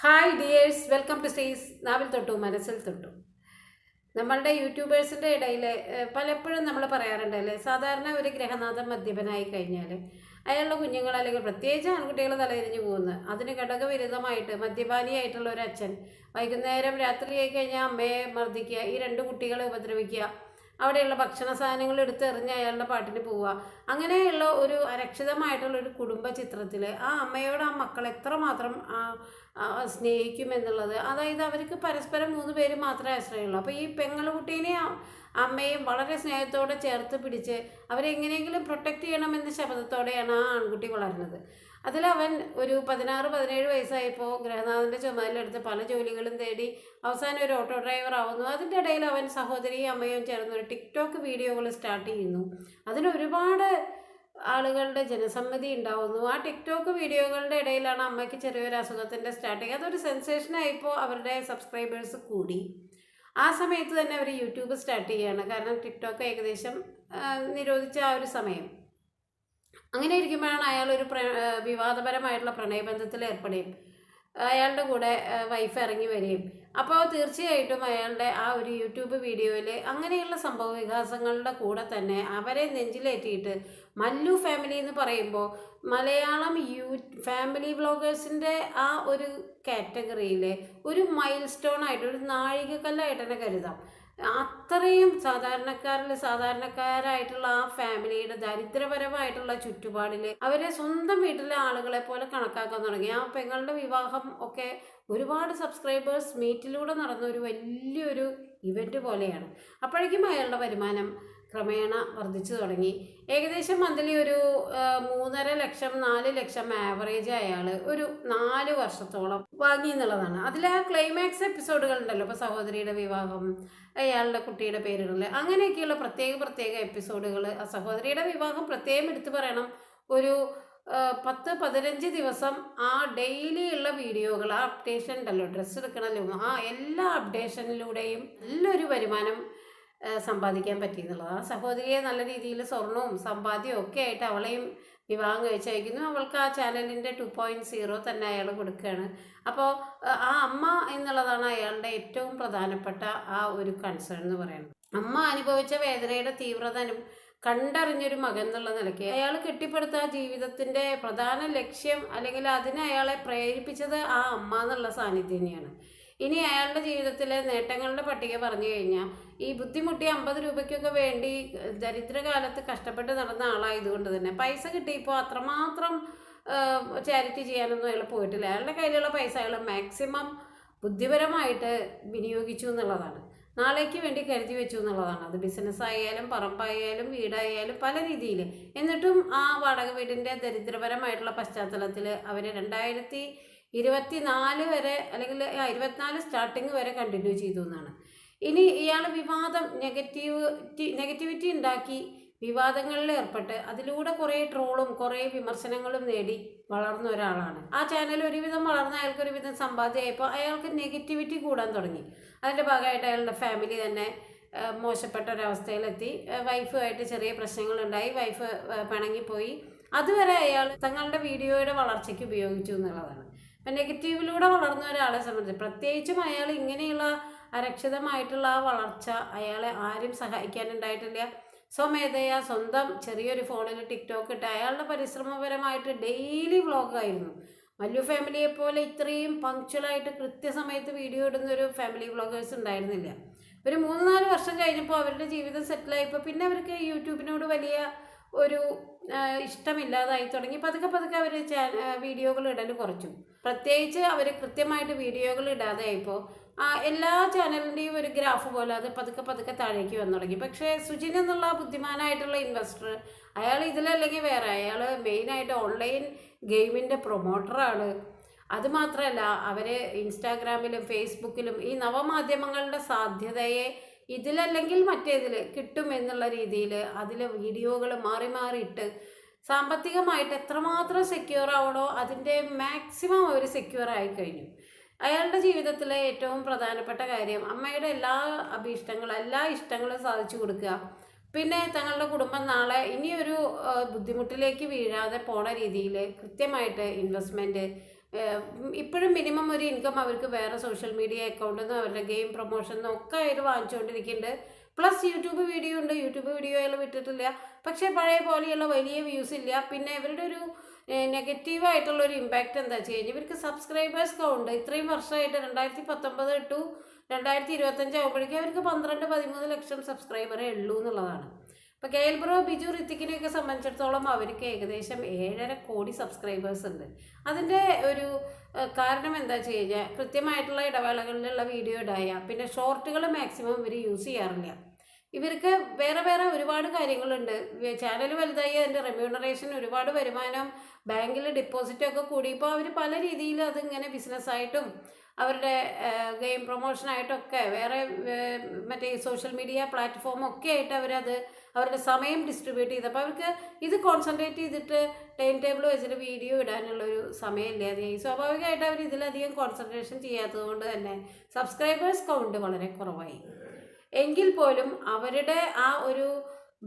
Hi dears, welcome to ശ്രീസ് നാവിൽ തൊട്ടു മനസ്സിൽ തൊട്ടു. നമ്മളുടെ യൂട്യൂബേഴ്സിൻ്റെ ഇടയിൽ പലപ്പോഴും നമ്മൾ പറയാറുണ്ടല്ലേ, സാധാരണ ഒരു ഗ്രഹനാഥൻ മദ്യപനായി കഴിഞ്ഞാൽ അയാളുടെ കുഞ്ഞുങ്ങൾ അല്ലെങ്കിൽ പ്രത്യേകിച്ച് ആൺകുട്ടികൾ തലതിരിഞ്ഞു പോകുന്നു. അതിന് ഘടകവിരുദ്ധമായിട്ട് മദ്യപാനിയായിട്ടുള്ള ഒരു അച്ഛൻ വൈകുന്നേരം രാത്രിയായി കഴിഞ്ഞാൽ അമ്മയെ മർദ്ദിക്കുക, ഈ രണ്ട് കുട്ടികളെ ഉപദ്രവിക്കുക, അവിടെയുള്ള ഭക്ഷണ സാധനങ്ങൾ എടുത്തെറിഞ്ഞ് അയാളുടെ പാട്ടിന് പോവുക. അങ്ങനെയുള്ള ഒരു അരക്ഷിതമായിട്ടുള്ള ഒരു കുടുംബ ചിത്രത്തിൽ ആ അമ്മയോട് ആ മക്കൾ എത്രമാത്രം സ്നേഹിക്കുമെന്നുള്ളത്, അതായത് അവർക്ക് പരസ്പരം 3 പേര് മാത്രമേ ആശ്രയമുള്ളൂ. അപ്പോൾ ഈ പെങ്ങളുകുട്ടീനെയും അമ്മയും വളരെ സ്നേഹത്തോടെ ചേർത്ത് പിടിച്ച് അവരെങ്ങനെയെങ്കിലും പ്രൊട്ടക്റ്റ് ചെയ്യണമെന്ന ശബ്ദത്തോടെയാണ് ആ ആൺകുട്ടി വളരുന്നത്. അതിലവൻ ഒരു 16-17 വയസ്സായപ്പോൾ ഗ്രഹനാഥൻ്റെ ചുമതലയെടുത്ത് പല ജോലികളും തേടി അവസാനം ഒരു ഓട്ടോ ഡ്രൈവർ ആവുന്നു. അതിൻ്റെ ഇടയിൽ അവൻ സഹോദരിയും അമ്മയും ചേർന്ന് ഒരു ടിക്ടോക്ക് വീഡിയോകൾ സ്റ്റാർട്ട് ചെയ്യുന്നു. അതിന് ഒരുപാട് ആളുകളുടെ ജനസമ്മതി ഉണ്ടാവുന്നു. ആ ടിക്ടോക്ക് വീഡിയോകളുടെ ഇടയിലാണ് അമ്മയ്ക്ക് ചെറിയൊരു അസുഖത്തിൻ്റെ സ്റ്റാർട്ടിങ്. അതൊരു സെൻസേഷനായപ്പോൾ അവരുടെ സബ്സ്ക്രൈബേഴ്സ് കൂടി. ആ സമയത്ത് തന്നെ അവർ യൂട്യൂബ് സ്റ്റാർട്ട് ചെയ്യുകയാണ്. കാരണം ടിക്ടോക്ക് ഏകദേശം നിരോധിച്ച ആ ഒരു സമയം. അങ്ങനെ ഇരിക്കുമ്പോഴാണ് അയാളൊരു വിവാദപരമായിട്ടുള്ള പ്രണയബന്ധത്തിൽ ഏർപ്പെടുകയും അയാളുടെ കൂടെ വൈഫ് ഇറങ്ങി വരികയും. അപ്പോൾ തീർച്ചയായിട്ടും അയാളുടെ ആ ഒരു യൂട്യൂബ് വീഡിയോയിൽ അങ്ങനെയുള്ള സംഭവ വികാസങ്ങളുടെ കൂടെ തന്നെ അവരെ നെഞ്ചിലേറ്റിയിട്ട് മല്ലു ഫാമിലി എന്ന് പറയുമ്പോൾ മലയാളം ഫാമിലി വ്ളോഗേഴ്സിൻ്റെ ആ ഒരു കാറ്റഗറിയിൽ ഒരു മൈൽ സ്റ്റോൺ ആയിട്ട്, ഒരു നാഴികക്കല്ലായിട്ട് തന്നെ കരുതാം. അത്രയും സാധാരണക്കാരായിട്ടുള്ള ആ ഫാമിലിയുടെ ദരിദ്രപരമായിട്ടുള്ള ചുറ്റുപാടിൽ അവരെ സ്വന്തം വീട്ടിലെ ആളുകളെ പോലെ കണക്കാക്കാൻ തുടങ്ങി. ആ പെങ്ങളുടെ വിവാഹം ഒക്കെ ഒരുപാട് സബ്സ്ക്രൈബേഴ്സ് മീറ്റിലൂടെ നടന്ന ഒരു വലിയൊരു ഇവൻറ്റ് പോലെയാണ്. അപ്പോഴേക്കും അയാളുടെ വരുമാനം ക്രമേണ വർദ്ധിച്ചു തുടങ്ങി. ഏകദേശം മന്ത്ലി ഒരു 3.5 ലക്ഷം 4 ലക്ഷം ആവറേജ് അയാൾ ഒരു 4 വർഷത്തോളം വാങ്ങി എന്നുള്ളതാണ്. അതിൽ ആ ക്ലൈമാക്സ് എപ്പിസോഡുകൾ ഉണ്ടല്ലോ, ഇപ്പോൾ സഹോദരിയുടെ വിവാഹം, അയാളുടെ കുട്ടിയുടെ പേരുകൾ, അങ്ങനെയൊക്കെയുള്ള പ്രത്യേക എപ്പിസോഡുകൾ. ആ സഹോദരിയുടെ വിവാഹം പ്രത്യേകം എടുത്തു പറയണം. ഒരു 10-15 ദിവസം ആ ഡെയിലി ഉള്ള വീഡിയോകൾ, ആ അപ്ഡേഷൻ ഉണ്ടല്ലോ, ഡ്രസ്സ് എടുക്കണല്ലോ, ആ എല്ലാ അപ്ഡേഷനിലൂടെയും നല്ലൊരു വരുമാനം സമ്പാദിക്കാൻ പറ്റിയെന്നുള്ളത്. ആ സഹോദരിയെ നല്ല രീതിയിൽ സ്വർണവും സമ്പാദ്യവും ഒക്കെ ആയിട്ട് അവളെയും വിവാഹം കഴിച്ചയക്കുന്നു. അവൾക്ക് ആ ചാനലിൻ്റെ 2.0 തന്നെ അയാൾ കൊടുക്കുകയാണ്. അപ്പോൾ ആ അമ്മ എന്നുള്ളതാണ് അയാളുടെ ഏറ്റവും പ്രധാനപ്പെട്ട ആ ഒരു കൺസേൺ എന്ന് പറയുന്നത്. അമ്മ അനുഭവിച്ച വേദനയുടെ തീവ്രത കണ്ടറിഞ്ഞൊരു മകൻ എന്നുള്ള നിലയ്ക്ക് അയാൾ കെട്ടിപ്പടുത്ത ജീവിതത്തിൻ്റെ പ്രധാന ലക്ഷ്യം, അല്ലെങ്കിൽ അതിനെ അയാളെ പ്രേരിപ്പിച്ചത് ആ അമ്മ എന്നുള്ള സാന്നിധ്യം തന്നെയാണ്. ഇനി അയാളുടെ ജീവിതത്തിലെ നേട്ടങ്ങളുടെ പട്ടിക പറഞ്ഞു കഴിഞ്ഞാൽ, ഈ ബുദ്ധിമുട്ടി 50 രൂപയ്ക്കൊക്കെ വേണ്ടി ദരിദ്രകാലത്ത് കഷ്ടപ്പെട്ട് നടന്ന ആളായതുകൊണ്ട് തന്നെ പൈസ കിട്ടിയപ്പോൾ അത്രമാത്രം ചാരിറ്റി ചെയ്യാനൊന്നും അയാൾ പോയിട്ടില്ല. അയാളുടെ കയ്യിലുള്ള പൈസ അയാൾ മാക്സിമം ബുദ്ധിപരമായിട്ട് വിനിയോഗിച്ചു എന്നുള്ളതാണ്. നാളേക്ക് വേണ്ടി കരുതി വെച്ചു എന്നുള്ളതാണ്. അത് ബിസിനസ്സായാലും പറമ്പായാലും വീടായാലും പല രീതിയിൽ. എന്നിട്ടും ആ വാടക വീടിൻ്റെ ദരിദ്രപരമായിട്ടുള്ള പശ്ചാത്തലത്തിൽ അവർ 2024 വരെ, അല്ലെങ്കിൽ 24 സ്റ്റാർട്ടിങ് വരെ കണ്ടിന്യൂ ചെയ്തു എന്നാണ്. ഇനി ഇയാൾ നെഗറ്റിവിറ്റി ഉണ്ടാക്കി വിവാദങ്ങളിൽ ഏർപ്പെട്ട് അതിലൂടെ കുറേ ട്രോളും കുറേ വിമർശനങ്ങളും നേടി വളർന്ന ഒരാളാണ്. ആ ചാനൽ ഒരുവിധം വളർന്ന അയാൾക്ക് ഒരുവിധം സമ്പാദ്യമായപ്പോൾ അയാൾക്ക് നെഗറ്റിവിറ്റി കൂടാൻ തുടങ്ങി. അതിൻ്റെ ഭാഗമായിട്ട് അയാളുടെ ഫാമിലി തന്നെ മോശപ്പെട്ട ഒരവസ്ഥയിലെത്തി. വൈഫുമായിട്ട് ചെറിയ പ്രശ്നങ്ങളുണ്ടായി, വൈഫ് പിണങ്ങിപ്പോയി. അതുവരെ അയാൾ തങ്ങളുടെ വീഡിയോയുടെ വളർച്ചയ്ക്ക് ഉപയോഗിച്ചു എന്നുള്ളതാണ്. അപ്പം നെഗറ്റീവിലൂടെ വളർന്ന ഒരാളെ സംബന്ധിച്ച്, പ്രത്യേകിച്ചും അയാൾ ഇങ്ങനെയുള്ള അരക്ഷിതമായിട്ടുള്ള ആ വളർച്ച അയാളെ ആരും സഹായിക്കാനുണ്ടായിട്ടില്ല. സ്വമേധയാ സ്വന്തം ചെറിയൊരു ഫോണിൽ ടിക്ടോക്ക് ഇട്ട് അയാളുടെ പരിശ്രമപരമായിട്ട് ഡെയിലി വ്ളോഗായിരുന്നു. മല്ലു ഫാമിലിയെ പോലെ ഇത്രയും പങ്ക്ച്വലായിട്ട് കൃത്യസമയത്ത് വീഡിയോ ഇടുന്ന ഒരു ഫാമിലി വ്ളോഗേഴ്സ് ഉണ്ടായിരുന്നില്ല. ഒരു 3-4 വർഷം കഴിഞ്ഞപ്പോൾ അവരുടെ ജീവിതം സെറ്റിലായപ്പോൾ പിന്നെ അവർക്ക് യൂട്യൂബിനോട് വലിയ ഒരു ഇഷ്ടമില്ലാതായി തുടങ്ങി. പതുക്കെ അവർ വീഡിയോകൾ ഇടൽ കുറച്ചു. പ്രത്യേകിച്ച് അവർ കൃത്യമായിട്ട് വീഡിയോകൾ ഇടാതെ ആയപ്പോൾ എല്ലാ ചാനലിൻ്റെയും ഒരു ഗ്രാഫ് പോലെ അത് പതുക്കെ താഴേക്ക് വന്നു തുടങ്ങി. പക്ഷേ സുജിൻ എന്നുള്ള ബുദ്ധിമാനായിട്ടുള്ള ഇൻവെസ്റ്റർ, അയാൾ ഇതിലല്ലെങ്കിൽ വേറെ, അയാൾ മെയിനായിട്ട് ഓൺലൈൻ ഗെയിമിൻ്റെ പ്രൊമോട്ടറാണ്. അതുമാത്രമല്ല, അവർ ഇൻസ്റ്റാഗ്രാമിലും ഫേസ്ബുക്കിലും ഈ നവമാധ്യമങ്ങളുടെ സാധ്യതയെ ഇതിലല്ലെങ്കിൽ മറ്റേതിൽ കിട്ടും എന്നുള്ള രീതിയിൽ അതിലെ വീഡിയോകൾ മാറിയിട്ട് സാമ്പത്തികമായിട്ട് എത്രമാത്രം സെക്യൂർ ആവണോ അതിൻ്റെ മാക്സിമം അവർ സെക്യൂർ ആയി കഴിഞ്ഞു. അയാളുടെ ജീവിതത്തിലെ ഏറ്റവും പ്രധാനപ്പെട്ട കാര്യം അമ്മയുടെ എല്ലാ ഇഷ്ടങ്ങളും സാധിച്ചു കൊടുക്കുക. പിന്നെ തങ്ങളുടെ കുടുംബം നാളെ ഇനിയൊരു ബുദ്ധിമുട്ടിലേക്ക് വീഴാതെ പോണ രീതിയിൽ കൃത്യമായിട്ട് ഇൻവെസ്റ്റ്മെൻറ്റ്, ഇപ്പോഴും മിനിമം ഒരു ഇൻകം അവർക്ക് വേറെ സോഷ്യൽ മീഡിയ അക്കൗണ്ടിൽ നിന്ന് അവരുടെ ഗെയിം പ്രൊമോഷൻ ഒക്കെ അവർ വാങ്ങിച്ചുകൊണ്ടിരിക്കുന്നുണ്ട്. പ്ലസ് യൂട്യൂബ് വീഡിയോ ഉണ്ട്. യൂട്യൂബ് വീഡിയോ അയാൾ വിട്ടിട്ടില്ല. പക്ഷേ പഴയ പോലെയുള്ള വലിയ വ്യൂസ് ഇല്ല. പിന്നെ ഇവരുടെ ഒരു നെഗറ്റീവായിട്ടുള്ളൊരു ഇമ്പാക്റ്റ് എന്താ വെച്ച് കഴിഞ്ഞാൽ ഇവർക്ക് സബ്സ്ക്രൈബേഴ്സ് കൗണ്ട് ഇത്രയും വർഷമായിട്ട് 2019 ടു 2025 ആകുമ്പോഴേക്കും അവർക്ക് 12-13 ലക്ഷം സബ്സ്ക്രൈബറേ ഉള്ളൂ എന്നുള്ളതാണ്. ഇപ്പോൾ KL ബ്രോ, ബിജു, ഋത്തിക്കിനെയൊക്കെ സംബന്ധിച്ചിടത്തോളം അവർക്ക് ഏകദേശം 7.5 കോടി സബ്സ്ക്രൈബേഴ്സ് ഉണ്ട്. അതിൻ്റെ ഒരു കാരണം എന്താ വെച്ച് കഴിഞ്ഞാൽ കൃത്യമായിട്ടുള്ള ഇടവേളകളിലുള്ള വീഡിയോ ഇടായ, പിന്നെ ഷോർട്ടുകൾ മാക്സിമം ഇവർ യൂസ് ചെയ്യാറില്ല. ഇവർക്ക് വേറെ വേറെ ഒരുപാട് കാര്യങ്ങളുണ്ട്. ചാനൽ വലുതായി അതിൻ്റെ റെമ്യൂണറേഷൻ, ഒരുപാട് വരുമാനം, ബാങ്കിൽ ഡെപ്പോസിറ്റൊക്കെ കൂടിയപ്പോൾ അവർ പല രീതിയിൽ അതിങ്ങനെ ബിസിനസ്സായിട്ടും അവരുടെ ഗെയിം പ്രൊമോഷനായിട്ടൊക്കെ വേറെ മറ്റേ സോഷ്യൽ മീഡിയ പ്ലാറ്റ്ഫോമൊക്കെ ആയിട്ട് അവരത് അവരുടെ സമയം ഡിസ്ട്രിബ്യൂട്ട് ചെയ്തപ്പോൾ അവർക്ക് ഇത് കോൺസെൻട്രേറ്റ് ചെയ്തിട്ട് ടൈം ടേബിൾ വെച്ചിട്ട് വീഡിയോ ഇടാനുള്ളൊരു സമയമില്ലാതെയായി. സ്വാഭാവികമായിട്ട് അവർ ഇതിലധികം കോൺസെൻട്രേഷൻ ചെയ്യാത്തത് കൊണ്ട് തന്നെ സബ്സ്ക്രൈബേഴ്സ് കൗണ്ട് വളരെ കുറവായി. എങ്കിൽ പോലും അവരുടെ ആ ഒരു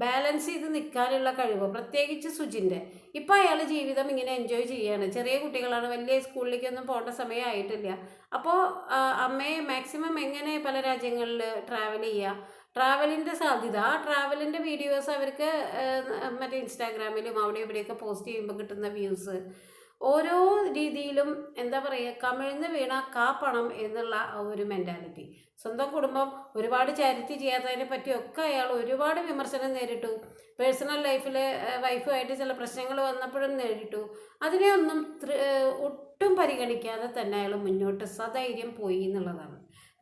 ബാലൻസ് ചെയ്ത് നിൽക്കാനുള്ള കഴിവ്, പ്രത്യേകിച്ച് സുജിൻ്റെ, ഇപ്പോൾ അയാൾ ജീവിതം ഇങ്ങനെ എൻജോയ് ചെയ്യുകയാണ്. ചെറിയ കുട്ടികളാണ്, വലിയ സ്കൂളിലേക്കൊന്നും പോകേണ്ട സമയമായിട്ടില്ല. അപ്പോൾ അമ്മയെ മാക്സിമം എങ്ങനെ പല രാജ്യങ്ങളിൽ ട്രാവൽ ചെയ്യുക, ട്രാവലിൻ്റെ സാധ്യത, ആ ട്രാവലിൻ്റെ വീഡിയോസ് അവർക്ക് മറ്റേ ഇൻസ്റ്റാഗ്രാമിലും അവിടെ ഇവിടെയൊക്കെ പോസ്റ്റ് ചെയ്യുമ്പോൾ കിട്ടുന്ന വ്യൂസ്, ഓരോ രീതിയിലും എന്താ പറയുക, കമിഴ്ന്ന് വീണ കാപ്പണം എന്നുള്ള ഒരു മെൻറ്റാലിറ്റി. സ്വന്തം കുടുംബം ഒരുപാട് ചാരിറ്റി ചെയ്യാത്തതിനെ പറ്റിയൊക്കെ അയാൾ ഒരുപാട് വിമർശനം നേരിട്ടു. പേഴ്സണൽ ലൈഫിൽ വൈഫുമായിട്ട് ചില പ്രശ്നങ്ങൾ വന്നപ്പോഴും നേരിട്ടു. അതിനെ ഒന്നും ഒട്ടും പരിഗണിക്കാതെ തന്നെ അയാൾ മുന്നോട്ട് സധൈര്യം പോയി എന്നുള്ളതാണ്.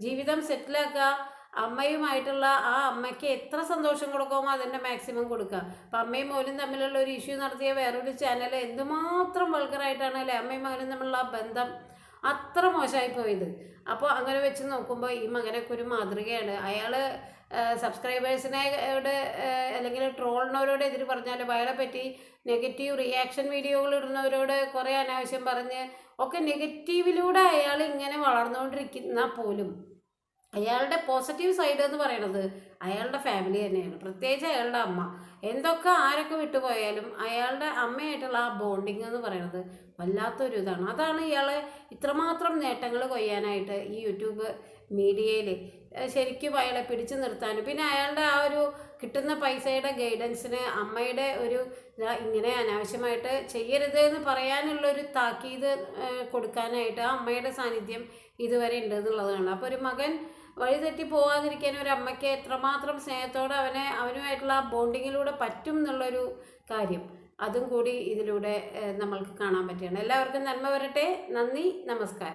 ജീവിതം സെറ്റിലാക്കുക, അമ്മയുമായിട്ടുള്ള ആ അമ്മയ്ക്ക് എത്ര സന്തോഷം കൊടുക്കാമോ അതിൻ്റെ മാക്സിമം കൊടുക്കുക. അപ്പം അമ്മയും മോനും തമ്മിലുള്ള ഒരു ഇഷ്യൂ നടത്തിയ വേറൊരു ചാനൽ എന്തുമാത്രം വൾഗറായിട്ടാണ് അല്ലേ അമ്മയും മകനും തമ്മിലുള്ള ആ ബന്ധം അത്ര മോശമായി പോയത്. അപ്പോൾ അങ്ങനെ വെച്ച് നോക്കുമ്പോൾ ഈ മകനൊക്കെ ഒരു മാതൃകയാണ്. അയാൾ സബ്സ്ക്രൈബേഴ്സിനോട് അല്ലെങ്കിൽ ട്രോളിനവരോട് എതിര് പറഞ്ഞാലും അയാളെ പറ്റി നെഗറ്റീവ് റിയാക്ഷൻ വീഡിയോകൾ ഇടുന്നവരോട് കുറേ അനാവശ്യം പറഞ്ഞ് ഒക്കെ നെഗറ്റീവിലൂടെ അയാൾ ഇങ്ങനെ വളർന്നുകൊണ്ടിരിക്കുന്ന പോലും അയാളുടെ പോസിറ്റീവ് സൈഡ് എന്ന് പറയുന്നത് അയാളുടെ ഫാമിലി തന്നെയാണ്. പ്രത്യേകിച്ച് അയാളുടെ അമ്മ. എന്തൊക്കെ ആരൊക്കെ വിട്ടുപോയാലും അയാളുടെ അമ്മയായിട്ടുള്ള ആ ബോണ്ടിങ് എന്ന് പറയുന്നത് വല്ലാത്തൊരു ഇതാണ്. അതാണ് ഇയാളെ ഇത്രമാത്രം നേട്ടങ്ങൾ കൊയ്യാനായിട്ട് ഈ യൂട്യൂബ് മീഡിയയിൽ ശരിക്കും അയാളെ പിടിച്ചു നിർത്താനും, പിന്നെ അയാളുടെ ആ ഒരു കിട്ടുന്ന പൈസയുടെ ഗൈഡൻസിന് അമ്മയുടെ ഒരു ഇങ്ങനെ അനാവശ്യമായിട്ട് ചെയ്യരുത് എന്ന് പറയാനുള്ളൊരു താക്കീത് കൊടുക്കാനായിട്ട് ആ അമ്മയുടെ സാന്നിധ്യം ഇതുവരെ ഉണ്ട് എന്നുള്ളതാണ്. അപ്പോൾ ഒരു മകൻ വഴിതെറ്റി പോകാതിരിക്കാൻ ഒരു അമ്മയ്ക്ക് എത്രമാത്രം സ്നേഹത്തോടെ അവനുമായിട്ടുള്ള ആ ബോണ്ടിങ്ങിലൂടെ പറ്റും എന്നുള്ളൊരു കാര്യം അതും കൂടി ഇതിലൂടെ നമ്മൾക്ക് കാണാൻ പറ്റുകയാണ്. എല്ലാവർക്കും നന്മ വരട്ടെ. നന്ദി, നമസ്കാരം.